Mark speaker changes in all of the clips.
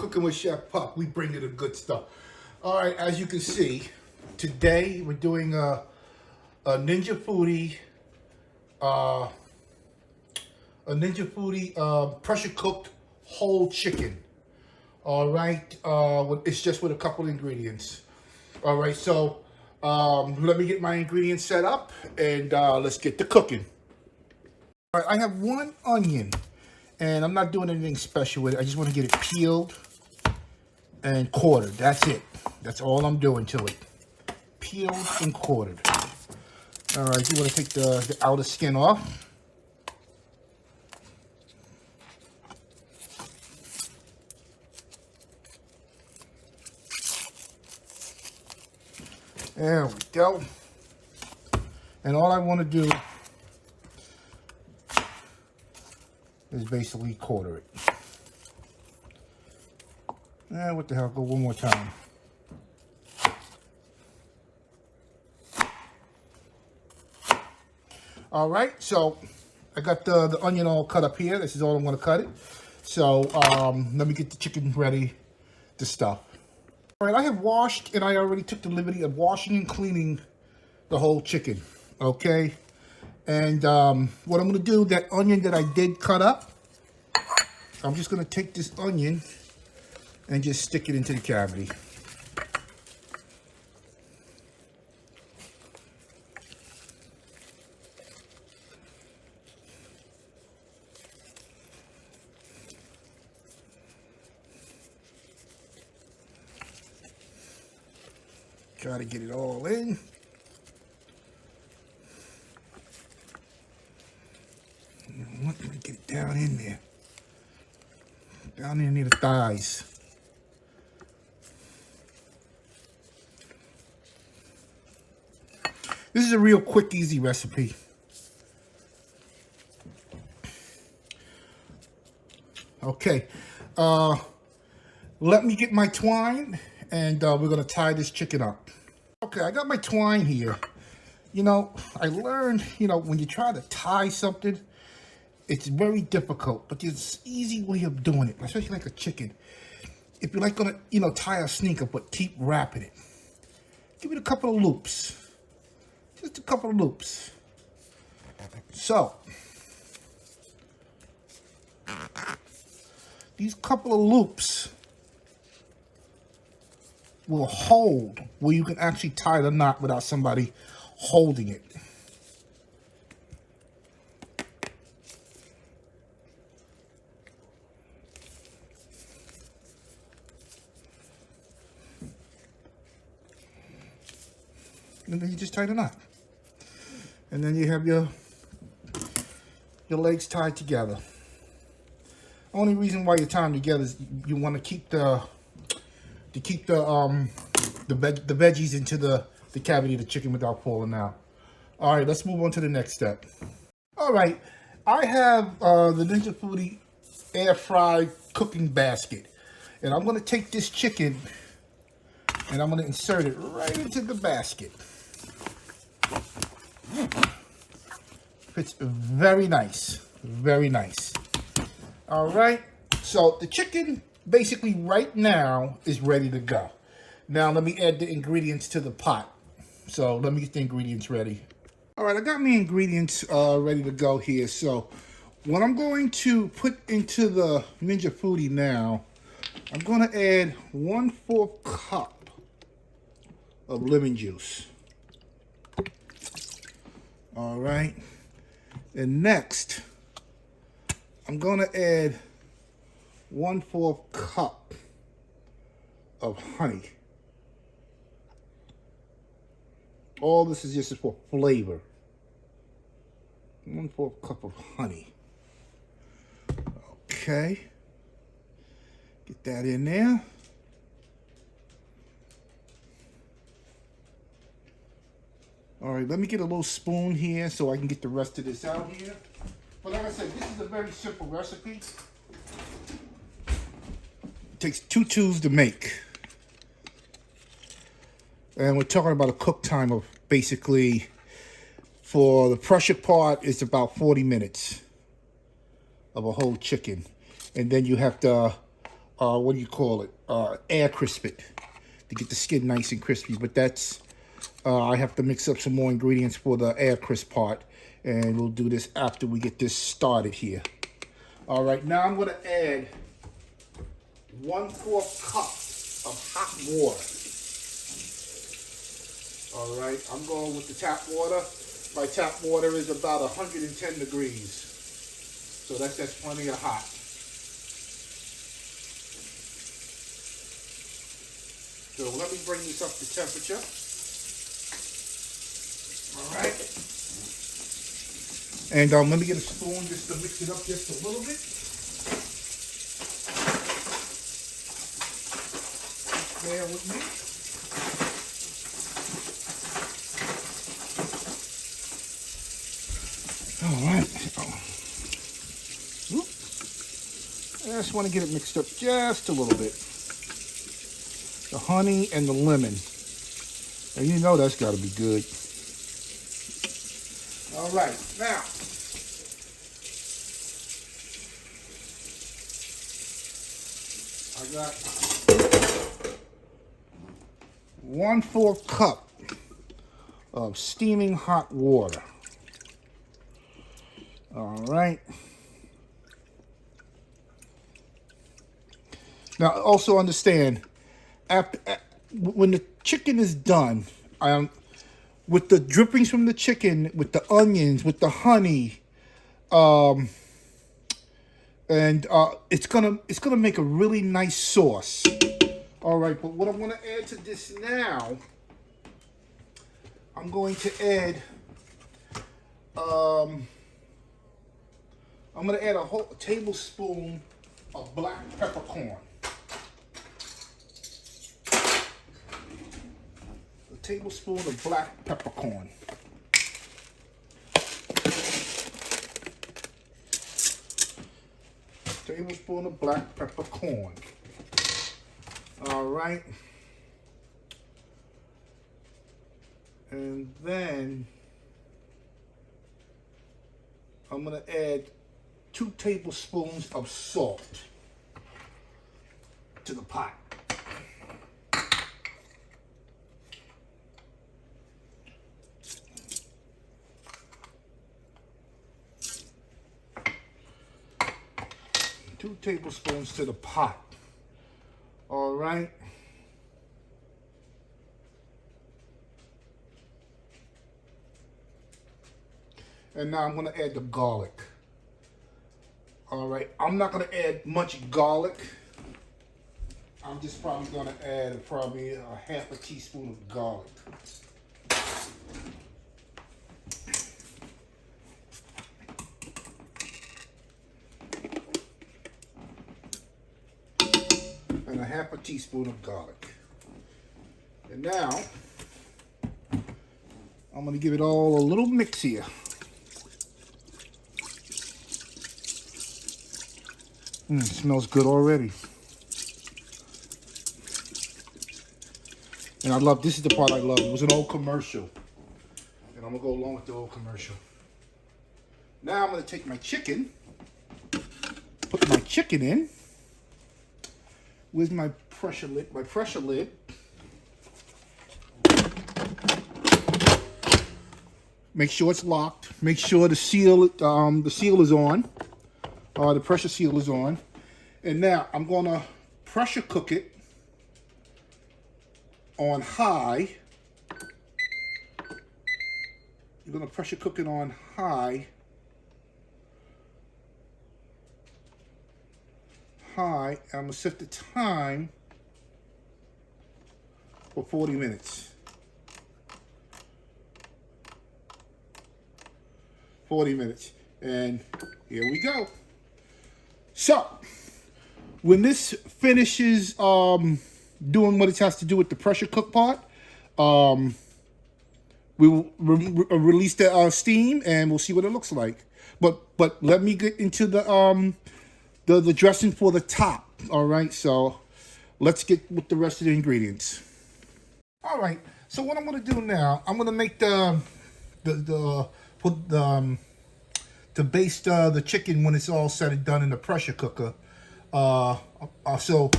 Speaker 1: Cooking with Chef Puck. We bring you the good stuff. All right, as you can see, today we're doing a Ninja Foodie, pressure cooked whole chicken. All right, it's just with a couple ingredients. All right, so let me get my ingredients set up and let's get to cooking. All right, I have one onion, and I'm not doing anything special with it. I just want to get it peeled and quartered. That's it. That's all I'm doing to it. Peeled and quartered. All right, you want to take the outer skin off. There we go. And all I want to do is basically quarter it. What the hell, go one more time. All right, so I got the onion all cut up here. This is all I'm gonna cut it. So let me get the chicken ready to stuff. All right, I have washed, and I already took the liberty of washing and cleaning the whole chicken, okay? And what I'm gonna do, that onion that I did cut up, I'm just gonna take this onion and just stick it into the cavity. Try to get it all in. Let me get it down in there. Down in near the thighs. This is a real quick, easy recipe. Okay. Let me get my twine, and we're going to tie this chicken up. Okay, I got my twine here. You know, I learned, when you try to tie something, it's very difficult, but there's an easy way of doing it, especially like a chicken. If you're like gonna, tie a sneaker, but keep wrapping it. Give it a couple of loops. Just a couple of loops. So, these couple of loops will hold where you can actually tie the knot without somebody holding it. And then you just tie the knot. And then you have your legs tied together. Only reason why you tie them together is you want to keep the veggies into the cavity of the chicken without falling out. All right, let's move on to the next step. All right, I have the Ninja Foodie air fry cooking basket, and I'm going to take this chicken and I'm going to insert it right into the basket. Fits very nice, very nice. All right, so the chicken basically right now is ready to go. Now let me add the ingredients to the pot. So let me get the ingredients ready. All right, I got my ingredients ready to go here. So what I'm going to put into the Ninja Foodie now, I'm going to add 1/4 cup of lemon juice. All right, and next I'm going to add 1/4 cup of honey. All this is just for flavor. 1/4 cup of honey. Okay. Get that in there. All right, let me get a little spoon here so I can get the rest of this out here. But like I said, this is a very simple recipe. It takes 2 tubes to make. And we're talking about a cook time of basically, for the pressure part, it's about 40 minutes of a whole chicken. And then you have to what do you call it? Air crisp it to get the skin nice and crispy. But that's, I have to mix up some more ingredients for the air crisp part. And we'll do this after we get this started here. All right, now I'm gonna add 1/4 cup of hot water. All right, I'm going with the tap water. My tap water is about 110 degrees. So that's plenty of hot. So let me bring this up to temperature. All right. And let me get a spoon just to mix it up just a little bit. Bear with me. All right. I just want to get it mixed up just a little bit. The honey and the lemon. And you know that's got to be good. All right, now. I got 1/4 cup of steaming hot water. All right. Now, also understand, when the chicken is done, with the drippings from the chicken, with the onions, with the honey, and it's gonna make a really nice sauce. All right, but what I'm gonna add to this now, I'm going to add, I'm gonna add a whole tablespoon of black peppercorn. Tablespoon of black peppercorn. Tablespoon of black peppercorn. All right. And then I'm going to add 2 tablespoons of salt to the pot. Two tablespoons to the pot. All right. And now I'm going to add the garlic. All right. I'm not going to add much garlic. I'm just probably going to add a half a teaspoon of garlic. And a half a teaspoon of garlic. And now, I'm going to give it all a little mix here. It smells good already. And I love, this is the part I love. It was an old commercial. And I'm going to go along with the old commercial. Now I'm going to take my chicken, put my chicken in. Where's my pressure lid? My pressure lid. Make sure it's locked. Make sure the seal is on. The pressure seal is on. And now I'm gonna pressure cook it on high. You're gonna pressure cook it on high. And I'm gonna set the time for 40 minutes. 40 minutes. And here we go. So, when this finishes doing what it has to do with the pressure cook part, we will release the steam and we'll see what it looks like. But let me get into the dressing for the top. All right, so let's get with the rest of the ingredients. All right, so what I'm gonna do now, I'm gonna make to baste the chicken when it's all said and done in the pressure cooker. So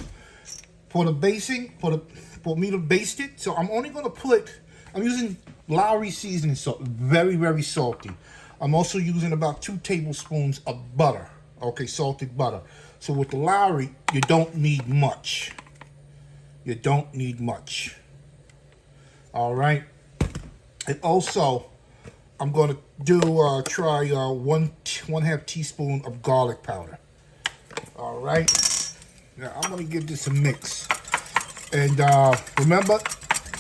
Speaker 1: for the basting, for me to baste it, so I'm only gonna I'm using Lowry seasoning salt, very, very salty. I'm also using about 2 tablespoons of butter, okay, salted butter. So with the Lowry, you don't need much. You don't need much. All right. And also, I'm gonna try 1/2 teaspoon of garlic powder. All right. Now I'm gonna give this a mix. And remember,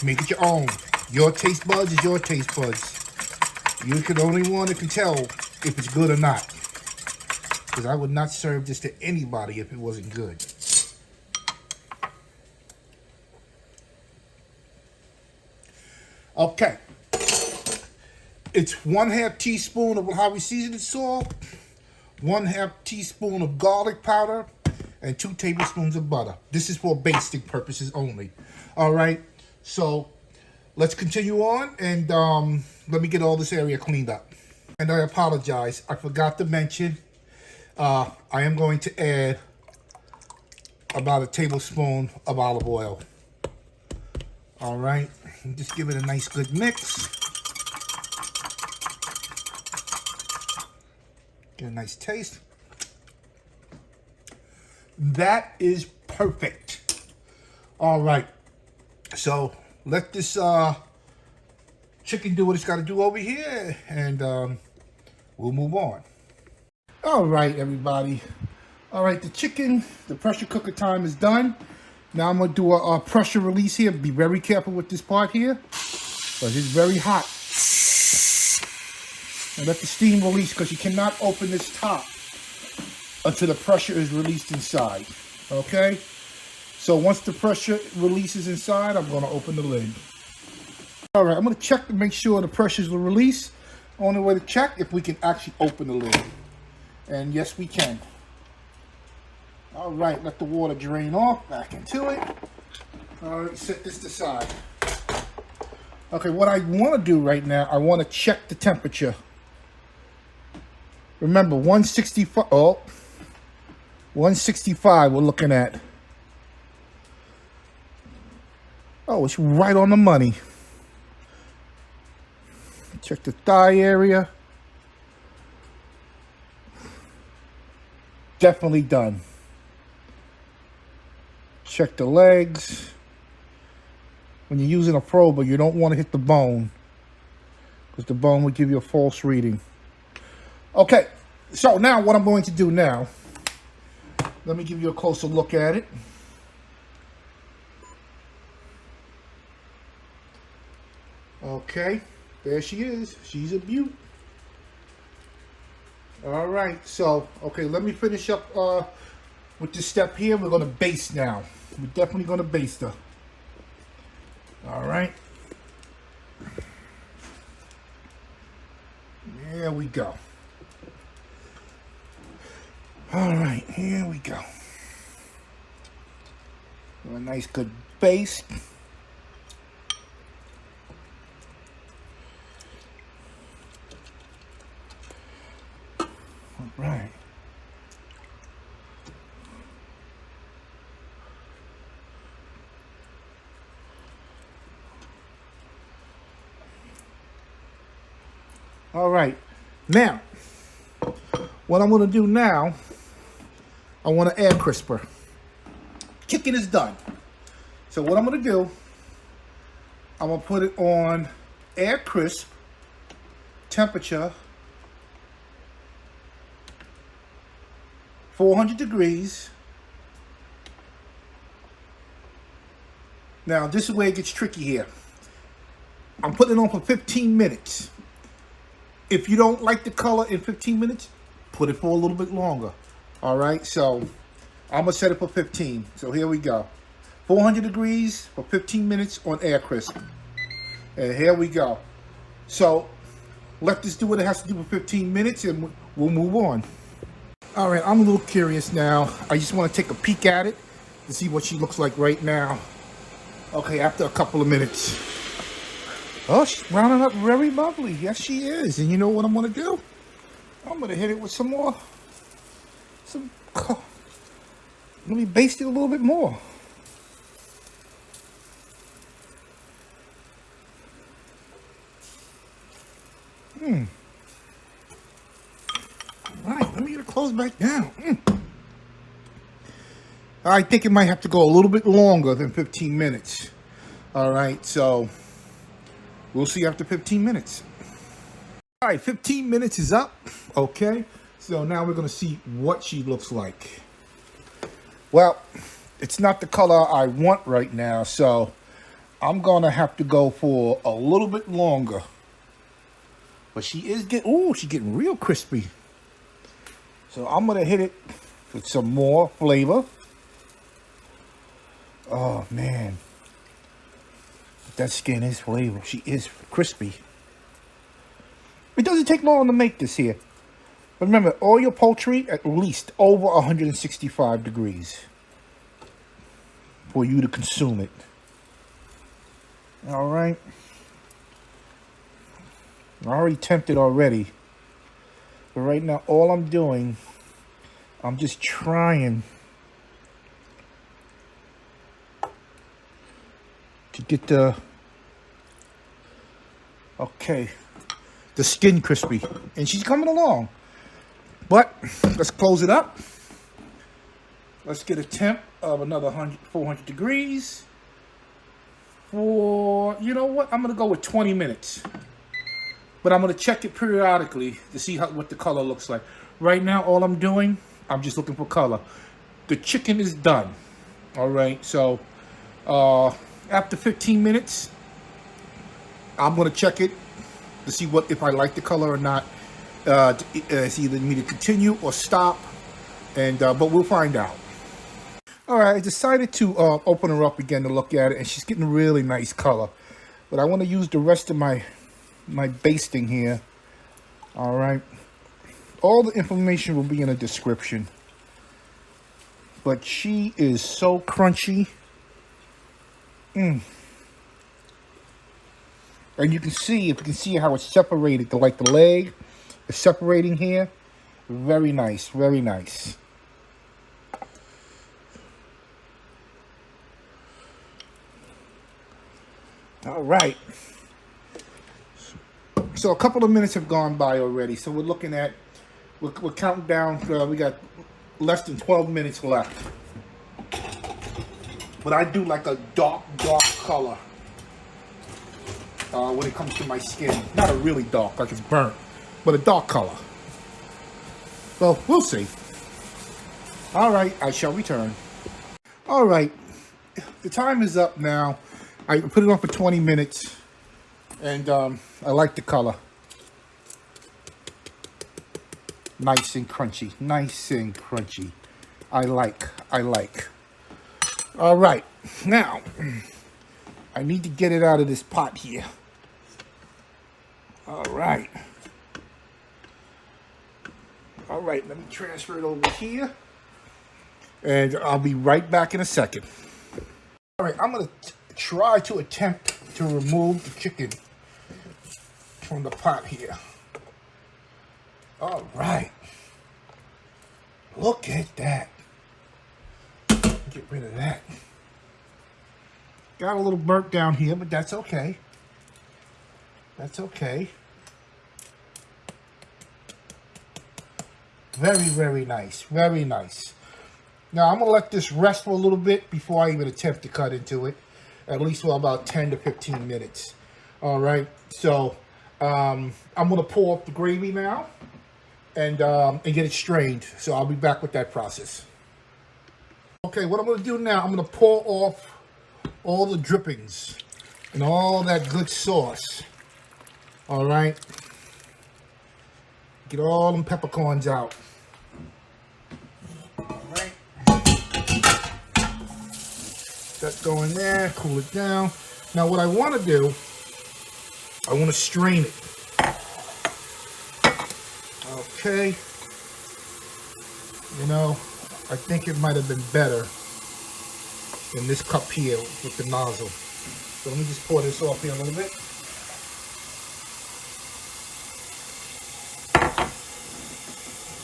Speaker 1: make it your own. Your taste buds is your taste buds. You can only one that can tell if it's good or not. Because I would not serve this to anybody if it wasn't good. Okay. It's 1/2 teaspoon of Lowry seasoning salt, 1/2 teaspoon of garlic powder, and 2 tablespoons of butter. This is for basting purposes only. All right. So let's continue on, and let me get all this area cleaned up. And I apologize, I forgot to mention, I am going to add about 1 tablespoon of olive oil. All right, and just give it a nice good mix. Get a nice taste. That is perfect. All right, so let this chicken do what it's got to do over here, and we'll move on. All right, everybody. All right, the pressure cooker time is done. Now I'm gonna do a pressure release here. Be very careful with this part here, because it's very hot. And let the steam release, because you cannot open this top until the pressure is released inside. Okay? So once the pressure releases inside, I'm gonna open the lid. All right, I'm gonna check to make sure the pressures will release. Only way to check if we can actually open the lid. And yes, we can. All right, let the water drain off, back into it. All right, set this aside. Okay, what I wanna do right now, I wanna check the temperature. Remember, 165, 165 we're looking at. Oh, it's right on the money. Check the thigh area. Definitely done. Check the legs. When you're using a prober, you don't want to hit the bone, because the bone will give you a false reading. Okay, so now what I'm going to do now, let me give you a closer look at it. Okay, there she is. She's a beaut. All right, so, okay, let me finish up with this step here. We're going to baste now. We're definitely going to baste her. All right. There we go. All right, here we go. A nice good baste. All right. All right. Now, what I'm going to do now, I want to air crisper. Chicken is done. So what I'm going to do, I'm going to put it on air crisp temperature, 400 degrees. Now, this is where it gets tricky here. I'm putting it on for 15 minutes. If you don't like the color in 15 minutes, put it for a little bit longer. All right, so I'm gonna set it for 15. So here we go. 400 degrees for 15 minutes on air crisp. And here we go. So let this do what it has to do for 15 minutes, and we'll move on. All right, I'm a little curious now. I just want to take a peek at it to see what she looks like right now. Okay, after a couple of minutes. Oh, she's browning up very lovely. Yes, she is. And you know what I'm going to do? I'm going to hit it with some more. Let me baste it a little bit more. All right, let me get it closed back down. I think it might have to go a little bit longer than 15 minutes. All right, so we'll see after 15 minutes. All right, 15 minutes is up. Okay, so now we're gonna see what she looks like. Well, it's not the color I want right now, so I'm gonna have to go for a little bit longer. But she is she's getting real crispy. So I'm gonna hit it with some more flavor. Oh man, that skin is flavor. She is crispy. It doesn't take long to make this here. But remember, all your poultry at least over 165 degrees for you to consume it. All right. I'm already tempted already. But right now, all I'm doing, I'm just trying to get the skin crispy. And she's coming along. But let's close it up. Let's get a temp of another 400 degrees. For, you know what? I'm going to go with 20 minutes. But I'm going to check it periodically to see what the color looks like. Right now, all I'm doing, I'm just looking for color. The chicken is done. All right, so after 15 minutes, I'm going to check it to see if I like the color or not. It's either me to continue or stop, but we'll find out. All right, I decided to open her up again to look at it, and she's getting really nice color. But I want to use the rest of my basting here. All right, all the information will be in the description. But she is so crunchy. And you can see, if you can see how it's separated, like the leg is separating here. Very nice, very nice. All right. So a couple of minutes have gone by already. So we're looking at, we're counting down. We got less than 12 minutes left. But I do like a dark color when it comes to my skin. Not a really dark, like it's burnt, but a dark color. Well, we'll see. All right, I shall return. All right, the time is up now. I put it on for 20 minutes, and I like the color. Nice and crunchy, nice and crunchy. I like. All right, now I need to get it out of this pot here. All right, let me transfer it over here, and I'll be right back in a second. All right, I'm gonna try to attempt to remove the chicken from the pot here. All right, look at that. Get rid of that. Got a little burnt down here, but that's okay. That's okay. Very, very nice. Very nice. Now, I'm going to let this rest for a little bit before I even attempt to cut into it. At least for about 10 to 15 minutes. All right. So, I'm going to pour up the gravy now and get it strained. So, I'll be back with that process. Okay, what I'm going to do now, I'm going to pour off all the drippings and all that good sauce. All right. Get all them peppercorns out. All right. That go in there, cool it down. Now what I want to do, I want to strain it. Okay. You know, I think it might have been better in this cup here with the nozzle. So let me just pour this off here a little bit.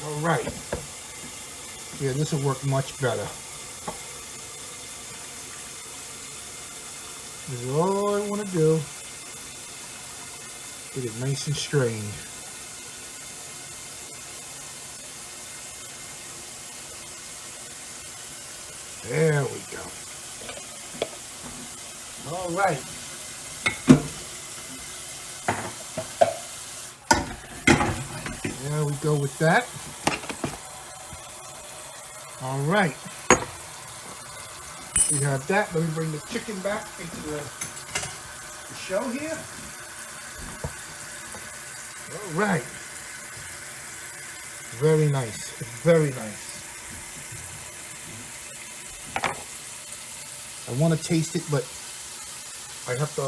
Speaker 1: All right. Yeah, this will work much better. This is all I want to do. Get it nice and strained. There we go. All right. There we go with that. All right. We have that. Let me bring the chicken back into the show here. All right. Very nice. Very nice. I want to taste it, but I have to.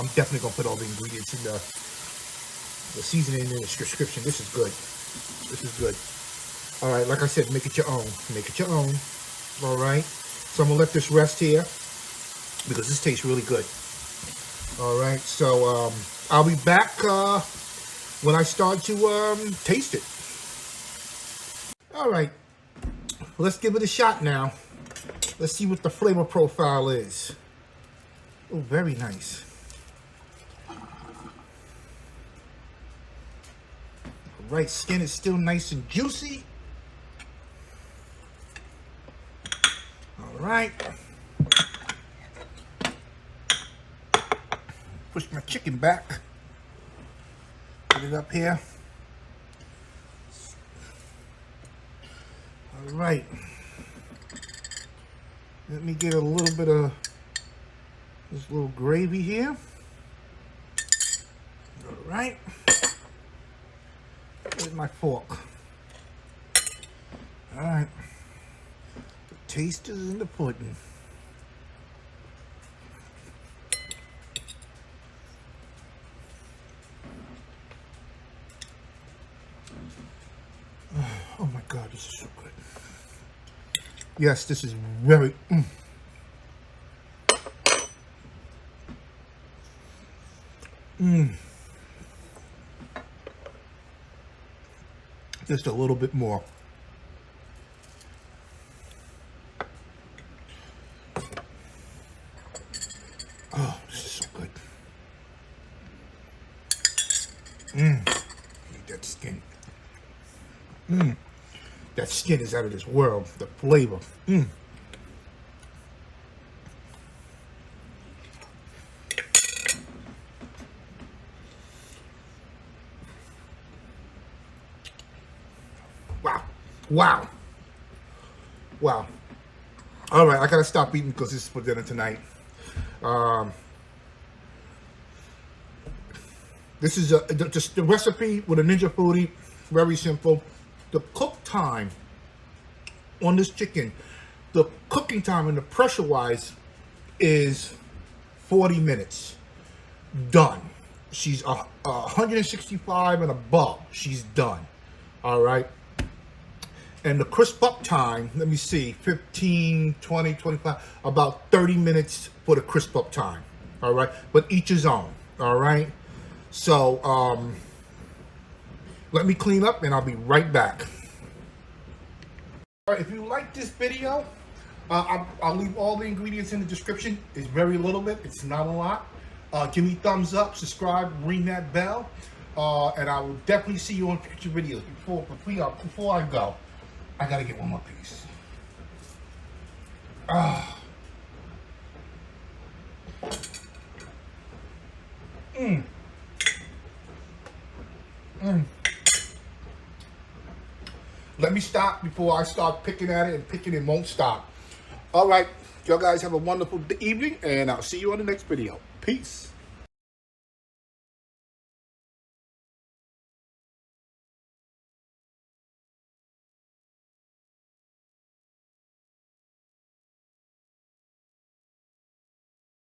Speaker 1: I'm definitely going to put all the ingredients in the seasoning in the description. This is good. This is good. All right, like I said, make it your own. Make it your own. All right. So I'm going to let this rest here because this tastes really good. All right. So I'll be back when I start to taste it. All right. Let's give it a shot now. Let's see what the flavor profile is. Oh, very nice. Right, skin is still nice and juicy. All right. Push my chicken back. Put it up here. All right. Let me get a little bit of this little gravy here. All right. Where's my fork? All right. The taste is in the pudding. Oh my God, this is so good. Yes, this is very. Just a little bit more. Oh, this is so good. Eat that skin. That skin is out of this world. The flavor. Wow. Wow. All right, I gotta stop eating because this is for dinner tonight. This is just the recipe with a Ninja Foodie. Very simple. The cook time on this chicken, the cooking time and the pressure wise is 40 minutes. Done. She's 165 and above. She's done. All right. And the crisp up time, let me see, 15, 20, 25, about 30 minutes for the crisp up time. All right. But each his own. All right. So, let me clean up and I'll be right back. All right, if you like this video, I'll leave all the ingredients in the description. It's very little bit. It's not a lot. Give me thumbs up, subscribe, ring that bell. And I will definitely see you on future videos. Before I go, I got to get one more piece. Let me stop before I start picking at it, and picking it won't stop. All right, y'all guys have a wonderful evening, and I'll see you on the next video. Peace.